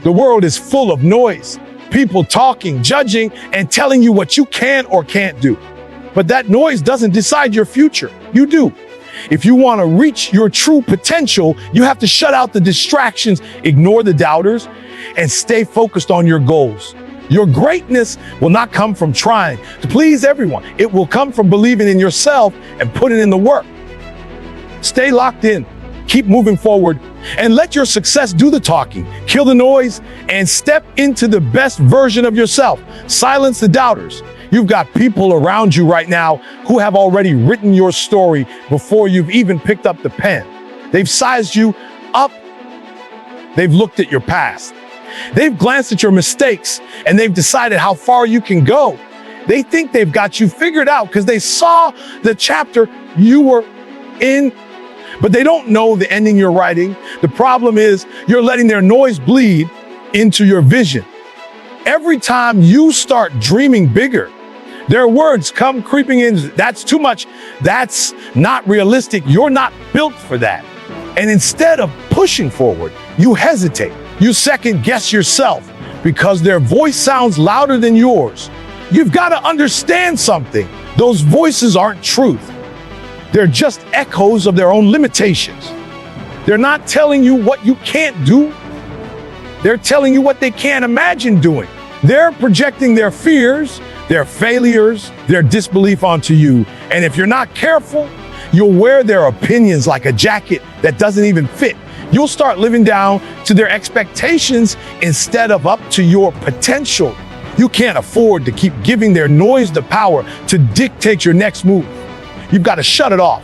The world is full of noise, people talking, judging, and telling you what you can or can't do. But that noise doesn't decide your future. You do. If you want to reach your true potential, you have to shut out the distractions, ignore the doubters, and stay focused on your goals. Your greatness will not come from trying to please everyone. It will come from believing in yourself and putting in the work. Stay locked in, keep moving forward, and let your success do the talking. Kill the noise and step into the best version of yourself. Silence the doubters. You've got people around you right now who have already written your story before you've even picked up the pen. They've sized you up. They've looked at your past. They've glanced at your mistakes and they've decided how far you can go. They think they've got you figured out because they saw the chapter you were in, but they don't know the ending you're writing. The problem is you're letting their noise bleed into your vision. Every time you start dreaming bigger, their words come creeping in. That's too much. That's not realistic. You're not built for that. And instead of pushing forward, you hesitate. You second guess yourself because their voice sounds louder than yours. You've got to understand something. Those voices aren't truth. They're just echoes of their own limitations. They're not telling you what you can't do. They're telling you what they can't imagine doing. They're projecting their fears, their failures, their disbelief onto you. And if you're not careful, you'll wear their opinions like a jacket that doesn't even fit. You'll start living down to their expectations instead of up to your potential. You can't afford to keep giving their noise the power to dictate your next move. You've got to shut it off.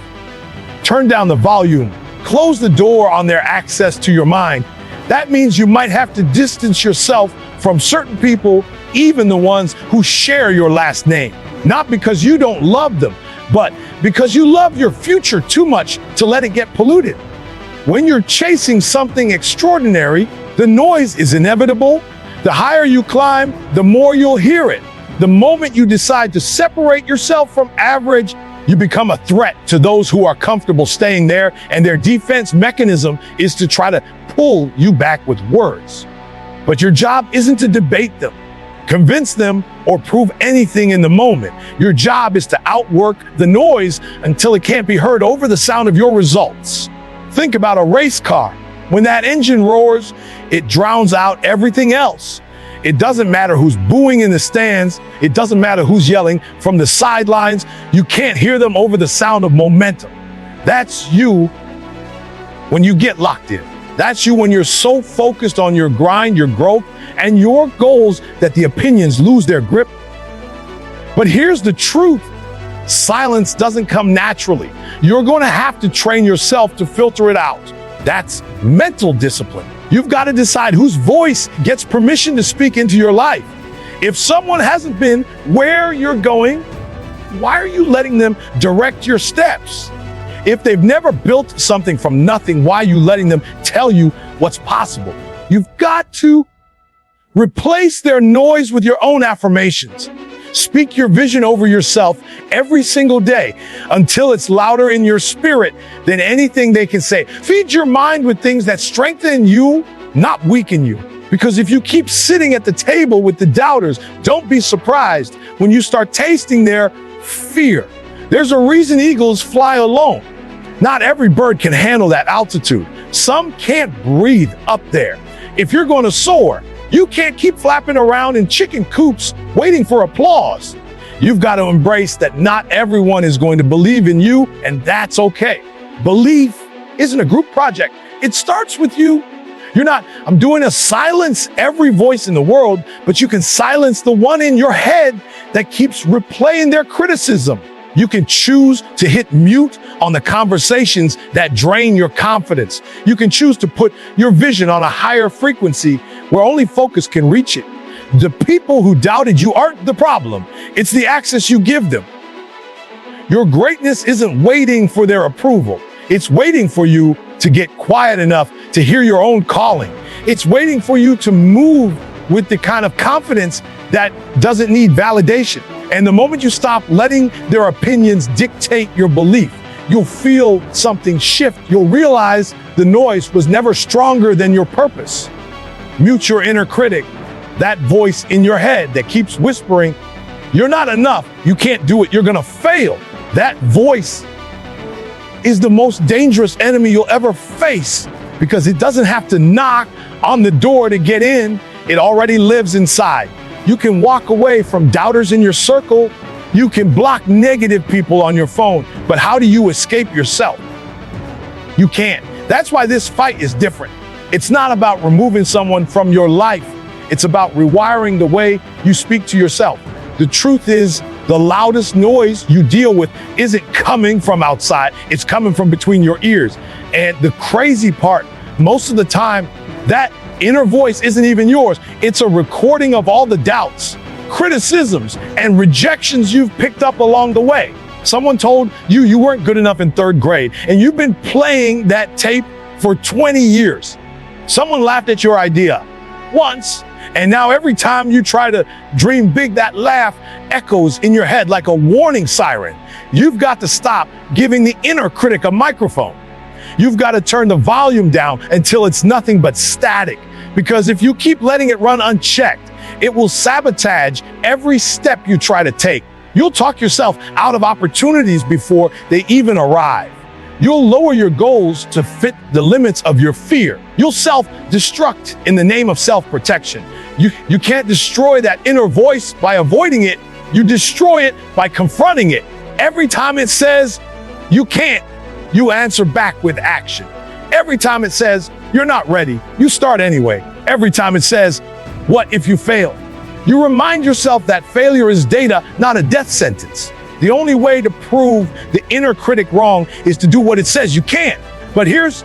Turn down the volume. Close the door on their access to your mind. That means you might have to distance yourself from certain people, even the ones who share your last name. Not because you don't love them, but because you love your future too much to let it get polluted. When you're chasing something extraordinary, the noise is inevitable. The higher you climb, the more you'll hear it. The moment you decide to separate yourself from average, you become a threat to those who are comfortable staying there, and their defense mechanism is to try to pull you back with words. But your job isn't to debate them, convince them, or prove anything in the moment. Your job is to outwork the noise until it can't be heard over the sound of your results. Think about a race car. When that engine roars, it drowns out everything else. It doesn't matter who's booing in the stands. It doesn't matter who's yelling from the sidelines. You can't hear them over the sound of momentum. That's you when you get locked in. That's you when you're so focused on your grind, your growth, and your goals that the opinions lose their grip. But here's the truth. Silence doesn't come naturally. You're going to have to train yourself to filter it out. That's mental discipline. You've got to decide whose voice gets permission to speak into your life. If someone hasn't been where you're going, why are you letting them direct your steps? If they've never built something from nothing, why are you letting them tell you what's possible? You've got to replace their noise with your own affirmations. Speak your vision over yourself every single day until it's louder in your spirit than anything they can say. Feed your mind with things that strengthen you, not weaken you. Because if you keep sitting at the table with the doubters, don't be surprised when you start tasting their fear. There's a reason eagles fly alone. Not every bird can handle that altitude. Some can't breathe up there. If you're going to soar, you can't keep flapping around in chicken coops waiting for applause. You've got to embrace that not everyone is going to believe in you, and that's okay. Belief isn't a group project. It starts with you. I'm doing a silence every voice in the world, but you can silence the one in your head that keeps replaying their criticism. You can choose to hit mute on the conversations that drain your confidence. You can choose to put your vision on a higher frequency where only focus can reach it. The people who doubted you aren't the problem. It's the access you give them. Your greatness isn't waiting for their approval. It's waiting for you to get quiet enough to hear your own calling. It's waiting for you to move with the kind of confidence that doesn't need validation. And the moment you stop letting their opinions dictate your belief, you'll feel something shift. You'll realize the noise was never stronger than your purpose. mute your inner critic, that voice in your head that keeps whispering, you're not enough, you can't do it, you're gonna fail. That voice is the most dangerous enemy you'll ever face, because it doesn't have to knock on the door to get in, it already lives inside. You can walk away from doubters in your circle, you can block negative people on your phone, but how do you escape yourself? You can't. That's why this fight is different. It's not about removing someone from your life, it's about rewiring the way you speak to yourself. The truth is, the loudest noise you deal with isn't coming from outside, it's coming from between your ears. And the crazy part, most of the time, that inner voice isn't even yours. It's a recording of all the doubts, criticisms, and rejections you've picked up along the way. Someone told you you weren't good enough in 3rd grade, and you've been playing that tape for 20 years. Someone laughed at your idea once, and now every time you try to dream big, that laugh echoes in your head like a warning siren. You've got to stop giving the inner critic a microphone. You've got to turn the volume down until it's nothing but static. Because if you keep letting it run unchecked, it will sabotage every step you try to take. You'll talk yourself out of opportunities before they even arrive. You'll lower your goals to fit the limits of your fear. You'll self-destruct in the name of self-protection. You can't destroy that inner voice by avoiding it. You destroy it by confronting it. Every time it says, you can't, you answer back with action. Every time it says, you're not ready, you start anyway. Every time it says, what if you fail? You remind yourself that failure is data, not a death sentence. The only way to prove the inner critic wrong is to do what it says you can't. But here's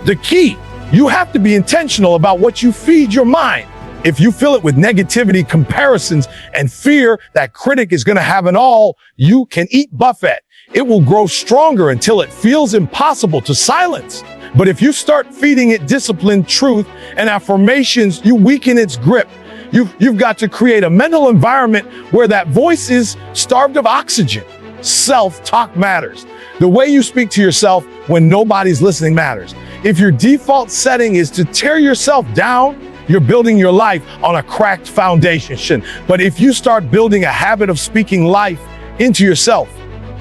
the key. You have to be intentional about what you feed your mind. If you fill it with negativity, comparisons, and fear that critic is going to have it all, you can eat buffet. It will grow stronger until it feels impossible to silence. But if you start feeding it discipline, truth, and affirmations, you weaken its grip. You've got to create a mental environment where that voice is starved of oxygen. Self-talk matters. The way you speak to yourself when nobody's listening matters. If your default setting is to tear yourself down, you're building your life on a cracked foundation. But if you start building a habit of speaking life into yourself,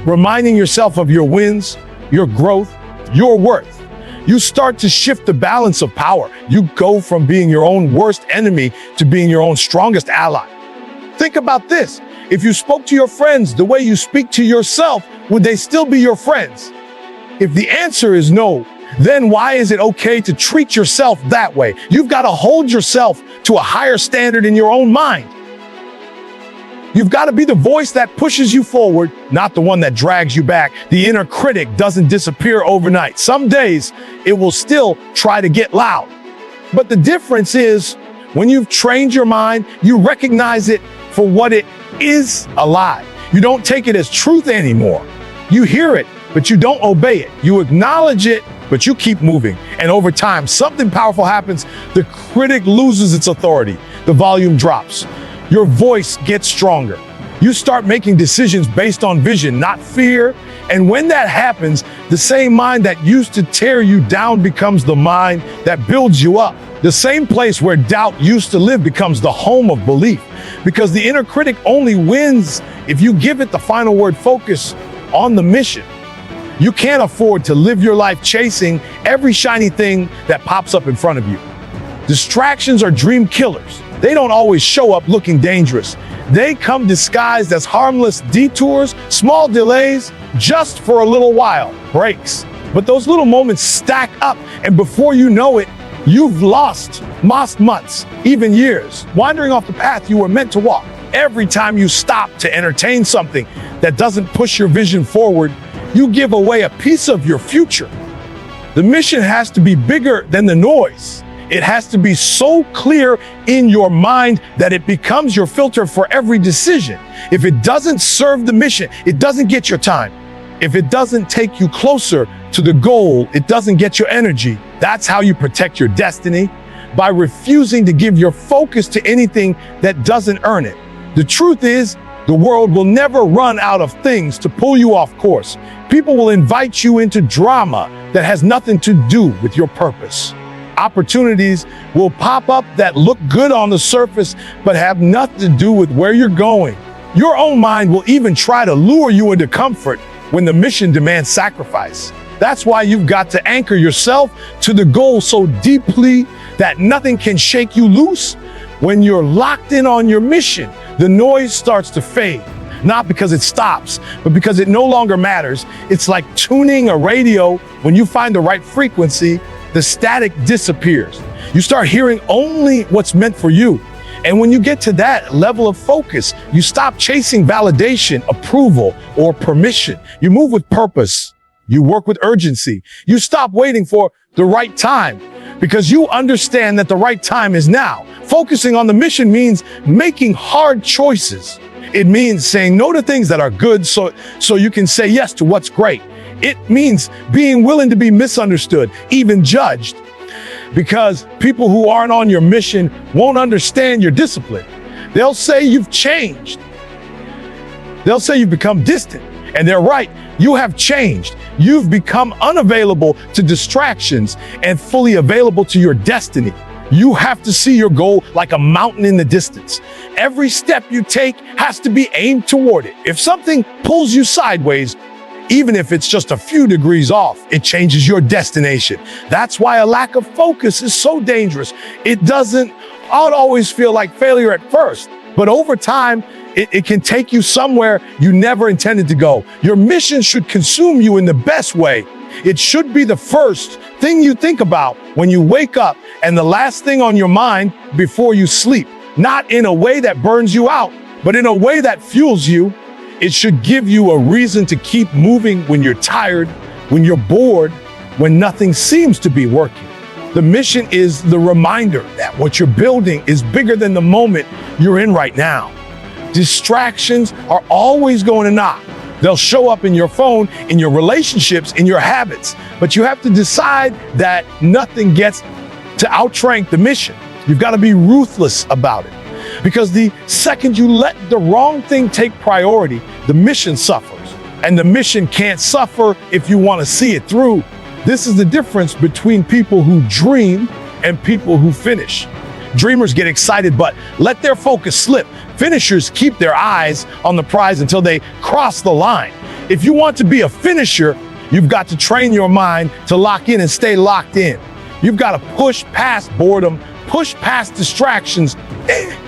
reminding yourself of your wins, your growth, your worth, you start to shift the balance of power. You go from being your own worst enemy to being your own strongest ally. Think about this. If you spoke to your friends the way you speak to yourself, would they still be your friends? If the answer is no, then why is it okay to treat yourself that way? You've got to hold yourself to a higher standard in your own mind. You've got to be the voice that pushes you forward, not the one that drags you back. The inner critic doesn't disappear overnight. Some days it will still try to get loud. But the difference is, when you've trained your mind, you recognize it for what it is, a lie. You don't take it as truth anymore. You hear it, but you don't obey it. You acknowledge it, but you keep moving. And over time, something powerful happens. The critic loses its authority. The volume drops. Your voice gets stronger. You start making decisions based on vision, not fear. And when that happens, the same mind that used to tear you down becomes the mind that builds you up. The same place where doubt used to live becomes the home of belief. Because the inner critic only wins if you give it the final word. Focus on the mission. You can't afford to live your life chasing every shiny thing that pops up in front of you. Distractions are dream killers. They don't always show up looking dangerous. They come disguised as harmless detours, small delays, just for a little while, breaks. But those little moments stack up, and before you know it, you've lost months, even years, wandering off the path you were meant to walk. Every time you stop to entertain something that doesn't push your vision forward, you give away a piece of your future. The mission has to be bigger than the noise. It has to be so clear in your mind that it becomes your filter for every decision. If it doesn't serve the mission, it doesn't get your time. If it doesn't take you closer to the goal, it doesn't get your energy. That's how you protect your destiny, by refusing to give your focus to anything that doesn't earn it. The truth is, the world will never run out of things to pull you off course. People will invite you into drama that has nothing to do with your purpose. Opportunities will pop up that look good on the surface, but have nothing to do with where you're going. Your own mind will even try to lure you into comfort when the mission demands sacrifice. That's why you've got to anchor yourself to the goal so deeply that nothing can shake you loose. When you're locked in on your mission, the noise starts to fade. Not because it stops, but because it no longer matters. It's like tuning a radio. When you find the right frequency, the static disappears. You start hearing only what's meant for you. And when you get to that level of focus, you stop chasing validation, approval, or permission. You move with purpose. You work with urgency. You stop waiting for the right time because you understand that the right time is now. Focusing on the mission means making hard choices. It means saying no to things that are good so you can say yes to what's great. It means being willing to be misunderstood, even judged, because people who aren't on your mission won't understand your discipline. They'll say you've changed. They'll say you've become distant, and they're right. You have changed. You've become unavailable to distractions and fully available to your destiny. You have to see your goal like a mountain in the distance. Every step you take has to be aimed toward it. If something pulls you sideways, even if it's just a few degrees off, it changes your destination. That's why a lack of focus is so dangerous. It doesn't always feel like failure at first, but over time, it can take you somewhere you never intended to go. Your mission should consume you in the best way. It should be the first thing you think about when you wake up and the last thing on your mind before you sleep. Not in a way that burns you out, but in a way that fuels you. It should give you a reason to keep moving when you're tired, when you're bored, when nothing seems to be working. The mission is the reminder that what you're building is bigger than the moment you're in right now. Distractions are always going to knock. They'll show up in your phone, in your relationships, in your habits. But you have to decide that nothing gets to outrank the mission. You've got to be ruthless about it. Because the second you let the wrong thing take priority, the mission suffers. And the mission can't suffer if you want to see it through. This is the difference between people who dream and people who finish. Dreamers get excited, but let their focus slip. Finishers keep their eyes on the prize until they cross the line. If you want to be a finisher, you've got to train your mind to lock in and stay locked in. You've got to push past boredom, push past distractions,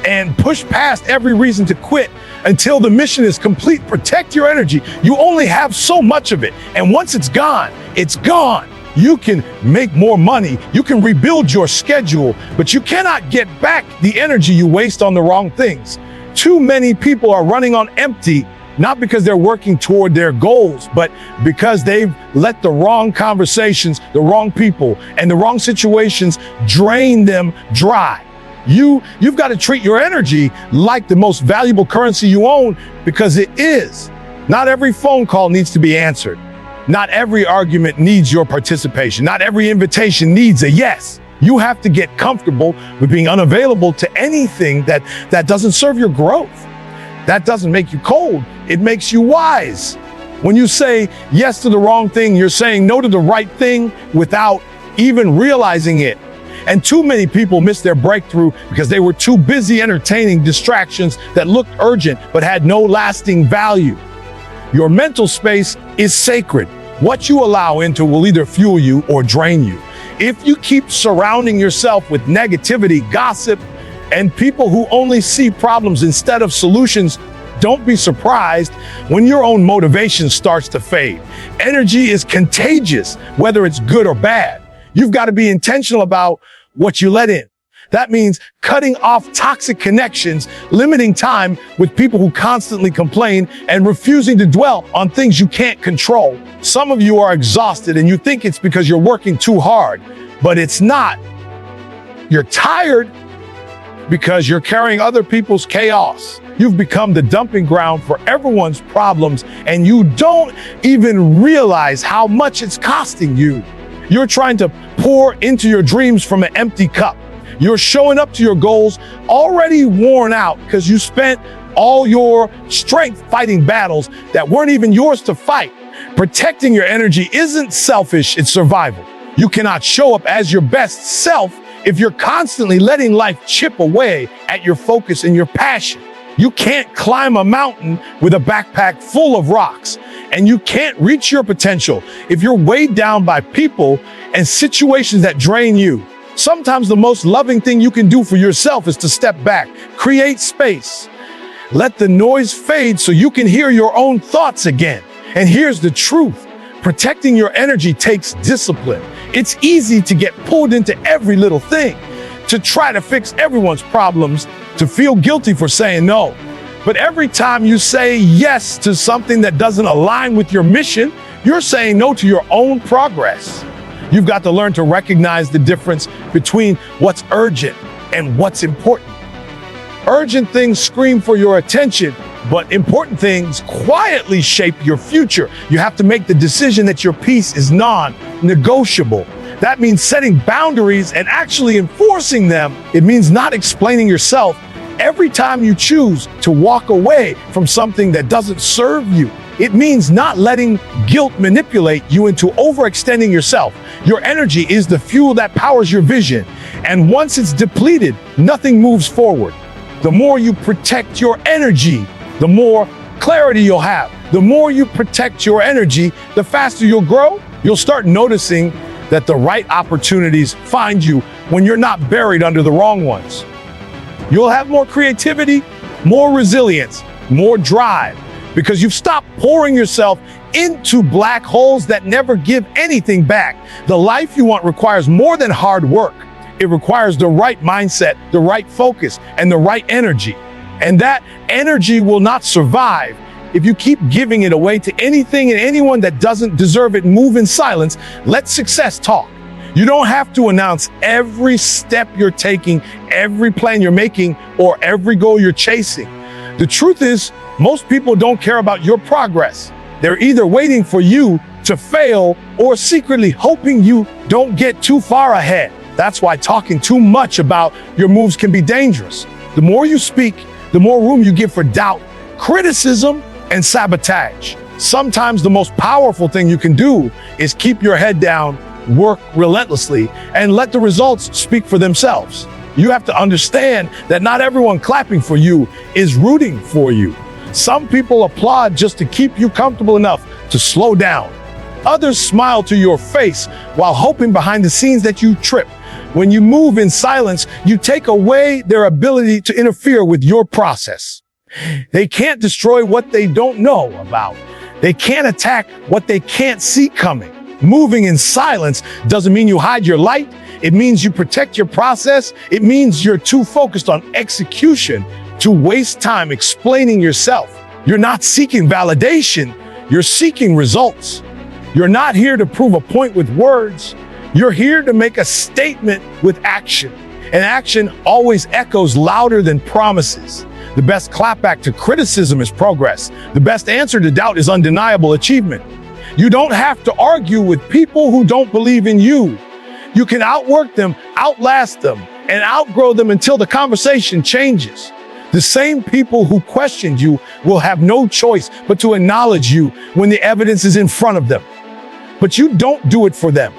and push past every reason to quit until the mission is complete. Protect your energy. You only have so much of it. And once it's gone, it's gone. You can make more money, you can rebuild your schedule, but you cannot get back the energy you waste on the wrong things. Too many people are running on empty, not because they're working toward their goals, but because they've let the wrong conversations, the wrong people, and the wrong situations drain them dry. You've got to treat your energy like the most valuable currency you own, because it is. Not every phone call needs to be answered. Not every argument needs your participation. Not every invitation needs a yes. You have to get comfortable with being unavailable to anything that doesn't serve your growth. That doesn't make you cold. It makes you wise. When you say yes to the wrong thing, you're saying no to the right thing without even realizing it. And too many people miss their breakthrough because they were too busy entertaining distractions that looked urgent but had no lasting value. Your mental space is sacred. What you allow into will either fuel you or drain you. If you keep surrounding yourself with negativity, gossip, and people who only see problems instead of solutions, don't be surprised when your own motivation starts to fade. Energy is contagious, whether it's good or bad. You've got to be intentional about what you let in. That means cutting off toxic connections, limiting time with people who constantly complain, and refusing to dwell on things you can't control. Some of you are exhausted and you think it's because you're working too hard, but it's not. You're tired because you're carrying other people's chaos. You've become the dumping ground for everyone's problems, and you don't even realize how much it's costing you. You're trying to pour into your dreams from an empty cup. You're showing up to your goals already worn out because you spent all your strength fighting battles that weren't even yours to fight. Protecting your energy isn't selfish, it's survival. You cannot show up as your best self if you're constantly letting life chip away at your focus and your passion. You can't climb a mountain with a backpack full of rocks, and you can't reach your potential if you're weighed down by people and situations that drain you. Sometimes the most loving thing you can do for yourself is to step back, create space. Let the noise fade so you can hear your own thoughts again. And here's the truth. Protecting your energy takes discipline. It's easy to get pulled into every little thing, to try to fix everyone's problems, to feel guilty for saying no. But every time you say yes to something that doesn't align with your mission, you're saying no to your own progress. You've got to learn to recognize the difference between what's urgent and what's important. Urgent things scream for your attention, but important things quietly shape your future. You have to make the decision that your peace is non-negotiable. That means setting boundaries and actually enforcing them. It means not explaining yourself every time you choose to walk away from something that doesn't serve you. It means not letting guilt manipulate you into overextending yourself. Your energy is the fuel that powers your vision, and once it's depleted, nothing moves forward. The more you protect your energy, the more clarity you'll have. The more you protect your energy, the faster you'll grow. You'll start noticing that the right opportunities find you when you're not buried under the wrong ones. You'll have more creativity, more resilience, more drive, because you've stopped pouring yourself into black holes that never give anything back. The life you want requires more than hard work. It requires the right mindset, the right focus, and the right energy. And that energy will not survive if you keep giving it away to anything and anyone that doesn't deserve it. Move in silence. Let success talk. You don't have to announce every step you're taking, every plan you're making, or every goal you're chasing. The truth is, most people don't care about your progress. They're either waiting for you to fail or secretly hoping you don't get too far ahead. That's why talking too much about your moves can be dangerous. The more you speak, the more room you give for doubt, criticism, and sabotage. Sometimes the most powerful thing you can do is keep your head down, work relentlessly, and let the results speak for themselves. You have to understand that not everyone clapping for you is rooting for you. Some people applaud just to keep you comfortable enough to slow down. Others smile to your face while hoping behind the scenes that you trip. When you move in silence, you take away their ability to interfere with your process. They can't destroy what they don't know about. They can't attack what they can't see coming. Moving in silence doesn't mean you hide your light. It means you protect your process. It means you're too focused on execution to waste time explaining yourself. You're not seeking validation. You're seeking results. You're not here to prove a point with words. You're here to make a statement with action. And action always echoes louder than promises. The best clapback to criticism is progress. The best answer to doubt is undeniable achievement. You don't have to argue with people who don't believe in you. You can outwork them, outlast them, and outgrow them until the conversation changes. The same people who questioned you will have no choice but to acknowledge you when the evidence is in front of them. But you don't do it for them.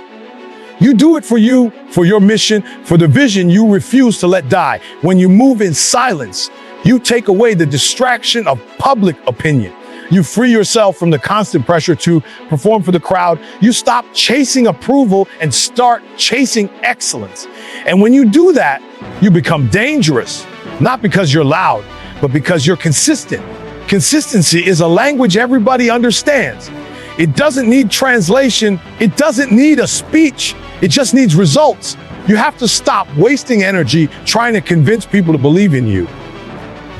You do it for you, for your mission, for the vision you refuse to let die. When you move in silence, you take away the distraction of public opinion. You free yourself from the constant pressure to perform for the crowd. You stop chasing approval and start chasing excellence. And when you do that, you become dangerous, not because you're loud, but because you're consistent. Consistency is a language everybody understands. It doesn't need translation. It doesn't need a speech. It just needs results. You have to stop wasting energy trying to convince people to believe in you.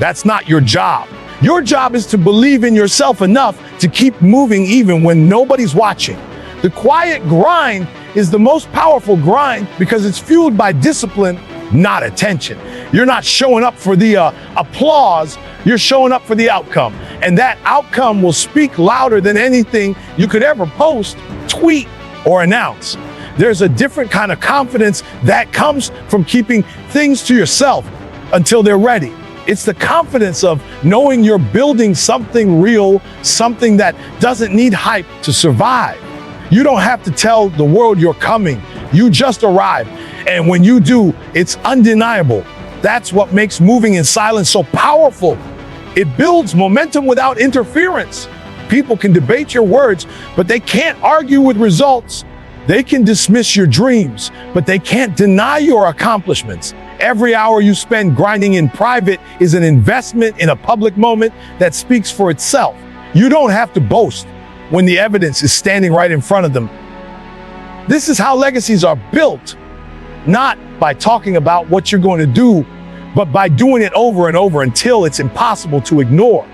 That's not your job. Your job is to believe in yourself enough to keep moving even when nobody's watching. The quiet grind is the most powerful grind because it's fueled by discipline, not attention. You're not showing up for the applause, you're showing up for the outcome. And that outcome will speak louder than anything you could ever post, tweet, or announce. There's a different kind of confidence that comes from keeping things to yourself until they're ready. It's the confidence of knowing you're building something real, something that doesn't need hype to survive. You don't have to tell the world you're coming. You just arrive. And when you do, it's undeniable. That's what makes moving in silence so powerful. It builds momentum without interference. People can debate your words, but they can't argue with results. They can dismiss your dreams, but they can't deny your accomplishments. Every hour you spend grinding in private is an investment in a public moment that speaks for itself. You don't have to boast when the evidence is standing right in front of them. This is how legacies are built, not by talking about what you're going to do, but by doing it over and over until it's impossible to ignore.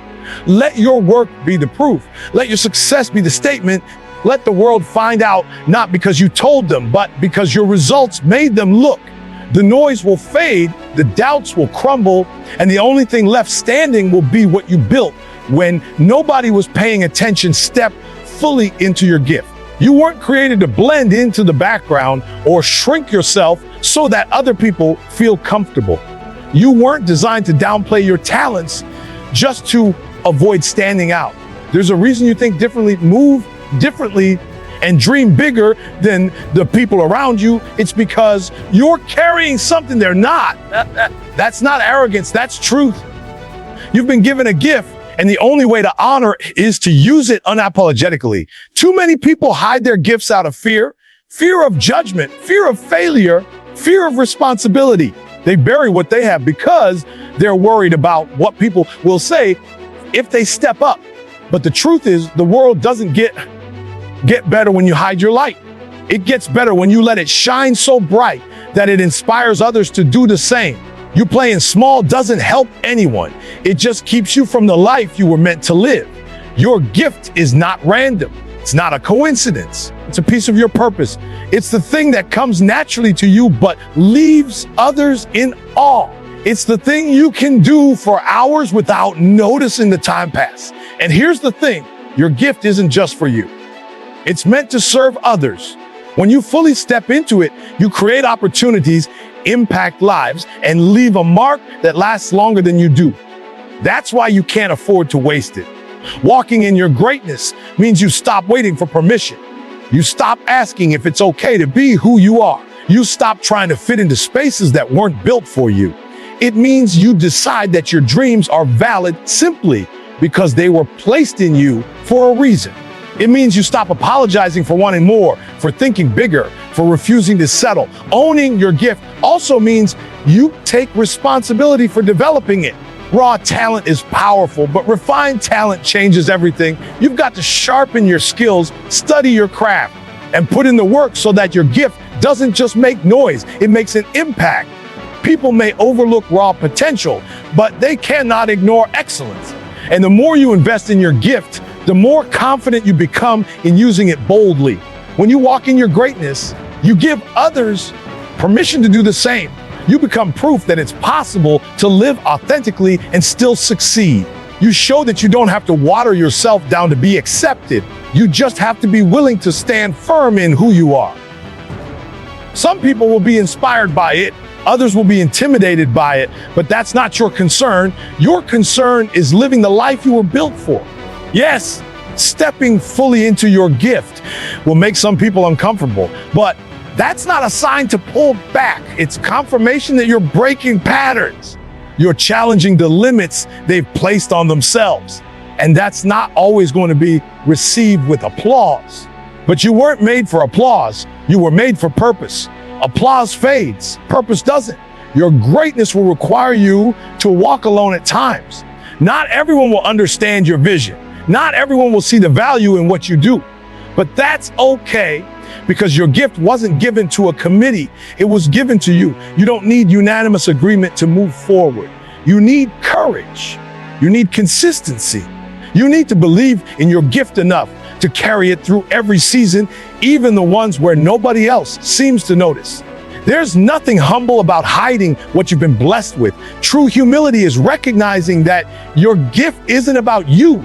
Let your work be the proof. Let your success be the statement. Let the world find out, not because you told them, but because your results made them look. The noise will fade, the doubts will crumble, and the only thing left standing will be what you built when nobody was paying attention. Step fully into your gift. You weren't created to blend into the background or shrink yourself so that other people feel comfortable. You weren't designed to downplay your talents just to avoid standing out. There's a reason you think differently, move differently, and dream bigger than the people around you. It's because you're carrying something they're not. That's not arrogance, that's truth. You've been given a gift, and the only way to honor is to use it unapologetically. Too many people hide their gifts out of fear of judgment, fear of failure, fear of responsibility. They bury what they have because they're worried about what people will say if they step up. But the truth is, the world doesn't get better when you hide your light. It gets better when you let it shine so bright that it inspires others to do the same. You playing small doesn't help anyone. It just keeps you from the life you were meant to live. Your gift is not random. It's not a coincidence. It's a piece of your purpose. It's the thing that comes naturally to you but leaves others in awe. It's the thing you can do for hours without noticing the time pass. And here's the thing, your gift isn't just for you. It's meant to serve others. When you fully step into it, you create opportunities, impact lives, and leave a mark that lasts longer than you do. That's why you can't afford to waste it. Walking in your greatness means you stop waiting for permission. You stop asking if it's okay to be who you are. You stop trying to fit into spaces that weren't built for you. It means you decide that your dreams are valid simply because they were placed in you for a reason. It means you stop apologizing for wanting more, for thinking bigger, for refusing to settle. Owning your gift also means you take responsibility for developing it. Raw talent is powerful, but refined talent changes everything. You've got to sharpen your skills, study your craft, and put in the work so that your gift doesn't just make noise, it makes an impact. People may overlook raw potential, but they cannot ignore excellence. And the more you invest in your gift, the more confident you become in using it boldly. When you walk in your greatness, you give others permission to do the same. You become proof that it's possible to live authentically and still succeed. You show that you don't have to water yourself down to be accepted. You just have to be willing to stand firm in who you are. Some people will be inspired by it, others will be intimidated by it, but that's not your concern. Your concern is living the life you were built for. Yes, stepping fully into your gift will make some people uncomfortable, but that's not a sign to pull back. It's confirmation that you're breaking patterns. You're challenging the limits they've placed on themselves. And that's not always going to be received with applause. But you weren't made for applause. You were made for purpose. Applause fades. Purpose doesn't. Your greatness will require you to walk alone at times. Not everyone will understand your vision. Not everyone will see the value in what you do. But that's okay, because your gift wasn't given to a committee. It was given to you. You don't need unanimous agreement to move forward. You need courage. You need consistency. You need to believe in your gift enough to carry it through every season, even the ones where nobody else seems to notice. There's nothing humble about hiding what you've been blessed with. True humility is recognizing that your gift isn't about you.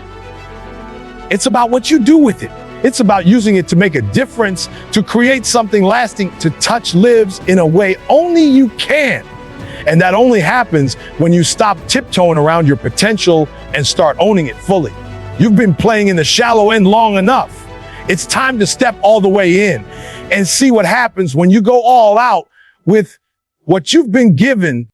It's about what you do with it. It's about using it to make a difference, to create something lasting, to touch lives in a way only you can. And that only happens when you stop tiptoeing around your potential and start owning it fully. You've been playing in the shallow end long enough. It's time to step all the way in and see what happens when you go all out with what you've been given